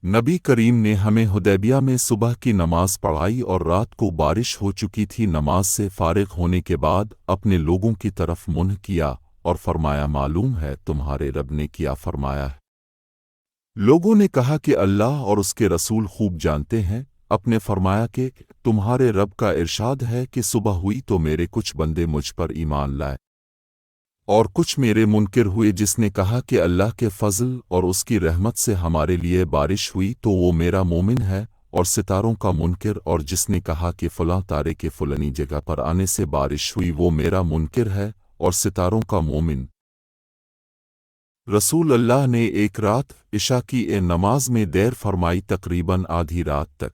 नबी करीम ने हमें हुदैबिया में सुबह की नमाज पढ़ाई और रात को बारिश हो चुकी थी। नमाज से फारिग होने के बाद अपने लोगों की तरफ मुंह किया और फरमाया, मालूम है तुम्हारे रब ने क्या फरमाया है। लोगों ने कहा कि अल्लाह और उसके रसूल खूब जानते हैं। अपने फरमाया कि तुम्हारे रब का इरशाद है कि सुबह हुई तो मेरे कुछ बंदे मुझ पर ईमान लाए और कुछ मेरे मुनकिर हुए। जिसने कहा कि अल्लाह के फजल और उसकी रहमत से हमारे लिए बारिश हुई तो वो मेरा मोमिन है और सितारों का मुनकिर, और जिसने कहा कि फलां तारे के फलानी जगह पर आने से बारिश हुई वो मेरा मुनकिर है और सितारों का मोमिन। रसूल अल्लाह ने एक रात इशा की नमाज में देर फरमाई, तकरीबन आधी रात तक।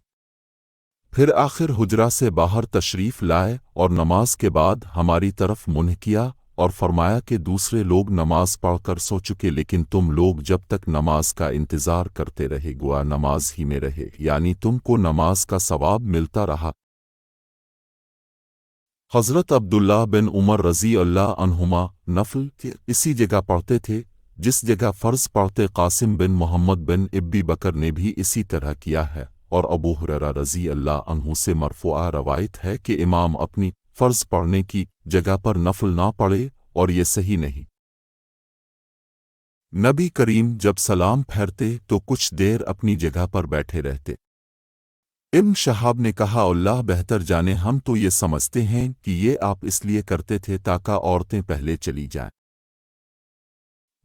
फिर आखिर हुजरा से बाहर तशरीफ़ लाए और नमाज के बाद हमारी तरफ मुंह किया और फरमाया कि दूसरे लोग नमाज पढ़कर सो चुके, लेकिन तुम लोग जब तक नमाज का इंतज़ार करते रहे गुआ नमाज ही में रहे, यानी तुमको नमाज का सवाब मिलता रहा। हज़रत अब्दुल्लाह बिन उमर रज़ी अल्लाह अन्हुमा नफल इसी जगह पढ़ते थे जिस जगह फ़र्ज़ पढ़ते। कासिम बिन मोहम्मद बिन इब्बी बकर ने भी इसी तरह किया है, और अबू हुरैरा रज़ी अल्लाह अन्हु से मरफ़ूआ रवायत है कि इमाम अपनी फ़र्ज़ पढ़ने की जगह पर नफल ना पढ़े, और ये सही नहीं। नबी करीम जब सलाम फेरते तो कुछ देर अपनी जगह पर बैठे रहते। इब्न शहाब ने कहा, अल्लाह बेहतर जाने, हम तो ये समझते हैं कि ये आप इसलिए करते थे ताकि औरतें पहले चली जाएं।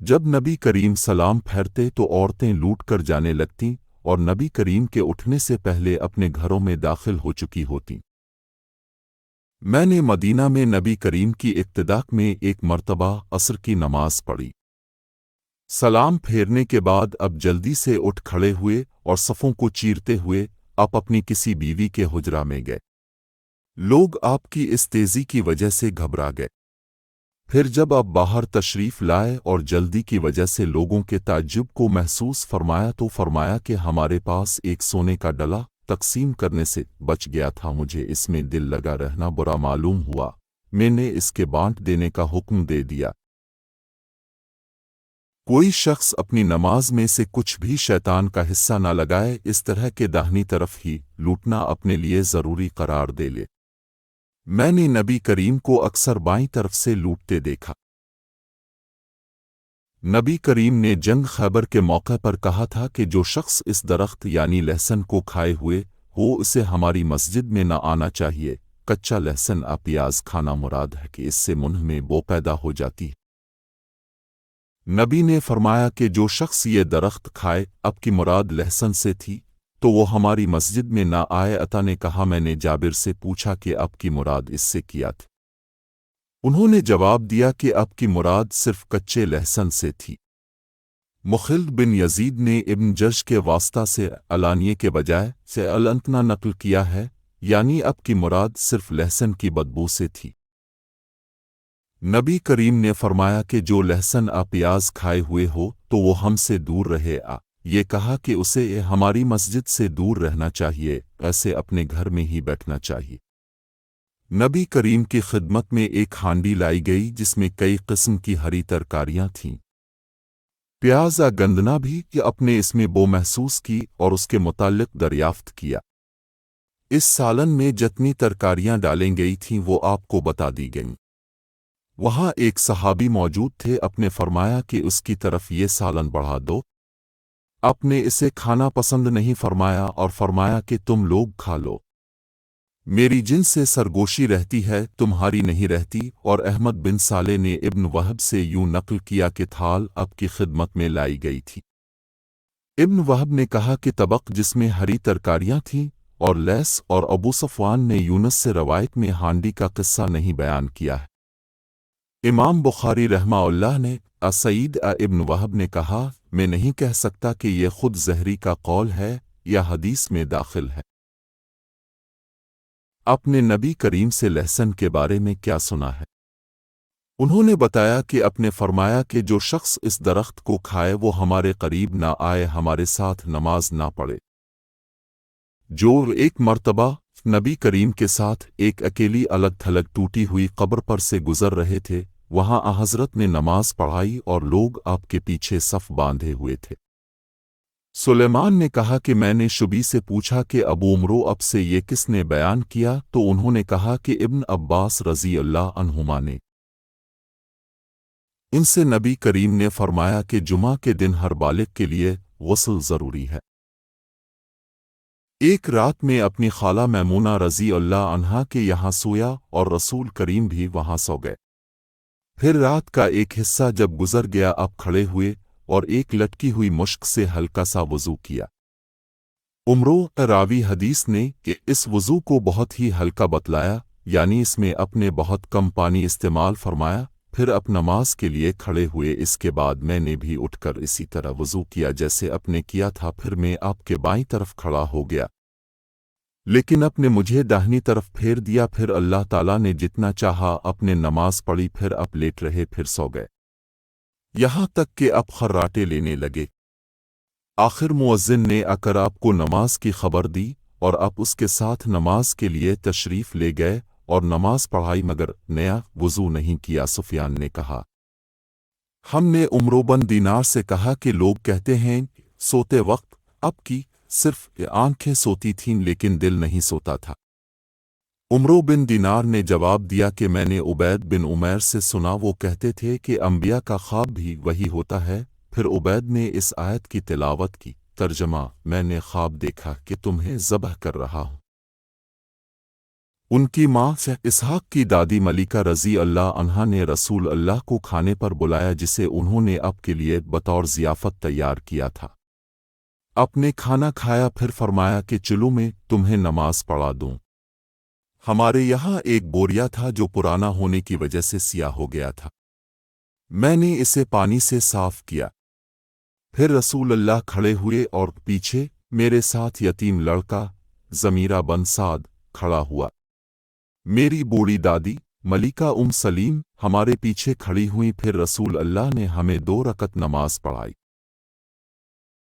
जब नबी करीम सलाम फेरते तो औरतें लूट कर जाने लगतीं और नबी करीम के उठने से पहले अपने घरों में दाखिल हो चुकी होतीं। मैंने मदीना में नबी करीम की इब्तिदा में एक मर्तबा असर की नमाज पढ़ी। सलाम फेरने के बाद अब जल्दी से उठ खड़े हुए और सफ़ों को चीरते हुए आप अपनी किसी बीवी के हुजरा में गए। लोग आपकी इस तेज़ी की वजह से घबरा गए। फिर जब आप बाहर तशरीफ़ लाए और जल्दी की वजह से लोगों के ताज्जुब को महसूस फरमाया तो फरमाया कि हमारे पास एक सोने का डला तकसीम करने से बच गया था, मुझे इसमें दिल लगा रहना बुरा मालूम हुआ, मैंने इसके बांट देने का हुक्म दे दिया। कोई शख्स अपनी नमाज में से कुछ भी शैतान का हिस्सा न लगाए, इस तरह के दाहिनी तरफ ही लूटना अपने लिए ज़रूरी करार दे ले। मैंने नबी करीम को अक्सर बाईं तरफ से लूटते देखा। नबी करीम ने जंग खैबर के मौके पर कहा था कि जो शख्स इस दरख्त यानी लहसन को खाए हुए हो उसे हमारी मस्जिद में न आना चाहिए। कच्चा लहसन प्याज खाना मुराद है कि इससे मुंह में बो पैदा हो जाती है। नबी ने फरमाया कि जो शख्स ये दरख्त खाए अब की मुराद लहसन से थी तो वो हमारी मस्जिद में ना आए। अता ने कहा, मैंने जाबिर से पूछा कि अब की मुराद इससे किया थी। उन्होंने जवाब दिया कि अब की मुराद सिर्फ कच्चे लहसन से थी। मुखिल बिन यजीद ने इब्न जर्श के वास्ता से अलानिये के बजाय से अलंतना नकल किया है, यानी अब की मुराद सिर्फ लहसन की बदबू से थी। नबी करीम ने फरमाया कि जो लहसन प्याज खाए हुए हो तो वो हमसे दूर रहे। ये कहा कि उसे हमारी मस्जिद से दूर रहना चाहिए, ऐसे अपने घर में ही बैठना चाहिए। नबी करीम की खिदमत में एक हांडी लाई गई जिसमें कई किस्म की हरी तरकारियां थीं। प्याज गंदना भी कि अपने इसमें बो महसूस की और उसके मुताल्लिक दरियाफ्त किया। इस सालन में जितनी तरकारियां डालें गई थीं वो आपको बता दी गईं। वहाँ एक सहाबी मौजूद थे, अपने फरमाया कि उसकी तरफ ये सालन बढ़ा दो। आपने इसे खाना पसंद नहीं फरमाया और फरमाया कि तुम लोग खा लो, मेरी जिनसे सरगोशी रहती है तुम्हारी नहीं रहती। और अहमद बिन साले ने इब्न वहब से यूं नकल किया कि थाल अब की खिदमत में लाई गई थी। इब्न वहब ने कहा कि तबक जिसमें हरी तरकारियां थीं और लैस, और अबू सफ़वान ने यूनस से रवायत में हांडी का किस्सा नहीं बयान किया है। इमाम बुखारी रहमाउल्लाह ने सईद इब्न वहब ने कहा, मैं नहीं कह सकता कि यह खुद ज़हरी का कौल है या हदीस में दाखिल है। आपने नबी करीम से लहसन के बारे में क्या सुना है? उन्होंने बताया कि आपने फरमाया कि जो शख्स इस दरख्त को खाए वो हमारे करीब ना आए, हमारे साथ नमाज ना पढ़े। जो एक मर्तबा नबी करीम के साथ एक अकेली अलग थलग टूटी हुई कब्र पर से गुजर रहे थे, वहां हज़रत ने नमाज पढ़ाई और लोग आपके पीछे सफ बांधे हुए थे। सुलेमान ने कहा कि मैंने शुबी से पूछा कि अबू उमरो अब से ये किसने बयान किया, तो उन्होंने कहा कि इब्न अब्बास रज़ी अल्लाह अन्हुमा ने। इनसे नबी करीम ने फरमाया कि जुमा के दिन हर बालिग के लिए गुस्ल ज़रूरी है। एक रात में अपनी खाला मैमूना रज़ी अल्लाह अन्हा के यहाँ सोया और रसूल करीम भी वहाँ सो गए। फिर रात का एक हिस्सा जब गुजर गया अब खड़े हुए और एक लटकी हुई मुश्क से हल्का सा वज़ू किया। उमरो रावी हदीस ने कि इस वज़ू को बहुत ही हल्का बतलाया, यानी इसमें अपने बहुत कम पानी इस्तेमाल फरमाया। फिर अब नमाज के लिए खड़े हुए। इसके बाद मैंने भी उठकर इसी तरह वज़ू किया जैसे अपने किया था। फिर मैं आपके बाईं तरफ खड़ा हो गया, लेकिन अपने मुझे दाहिनी तरफ फेर दिया। फिर अल्लाह ताला ने जितना चाहा अपने नमाज पढ़ी। फिर अब लेट रहे, फिर सो गए, यहाँ तक कि अब खर्राटे लेने लगे। आखिर मुअज्जिन ने आकर आपको नमाज की खबर दी और आप उसके साथ नमाज के लिए तशरीफ़ ले गए और नमाज पढ़ाई, मगर नया वज़ू नहीं किया। सुफियान ने कहा, हमने उमरो बिन दीनार से कहा कि लोग कहते हैं सोते वक्त अब की सिर्फ आंखें सोती थीं लेकिन दिल नहीं सोता था। उमरो बिन दीनार ने जवाब दिया कि मैंने उबैद बिन उमैर से सुना, वो कहते थे कि अंबिया का ख्वाब भी वही होता है। फिर उबैद ने इस आयत की तिलावत की। तर्जमा, मैंने ख्वाब देखा कि तुम्हें ज़बह कर रहा हूँ। उनकी माँ से इसहाक की दादी मलिका रज़ी अल्लाह अन्हा ने रसूल अल्लाह को खाने पर बुलाया, जिसे उन्होंने अब के लिए बतौर ज़ियाफ़त तैयार किया था। अपने खाना खाया, फिर फरमाया कि चलो मैं तुम्हें नमाज पढ़ा दूँ। हमारे यहाँ एक बोरिया था जो पुराना होने की वजह से सियाह हो गया था। मैंने इसे पानी से साफ किया। फिर रसूल अल्लाह खड़े हुए और पीछे मेरे साथ यतीम लड़का ज़मीरा बन साद खड़ा हुआ। मेरी बूढ़ी दादी मलिका सलीम हमारे पीछे खड़ी हुई। फिर रसूल अल्लाह ने हमें 2 रकत नमाज पढ़ाई।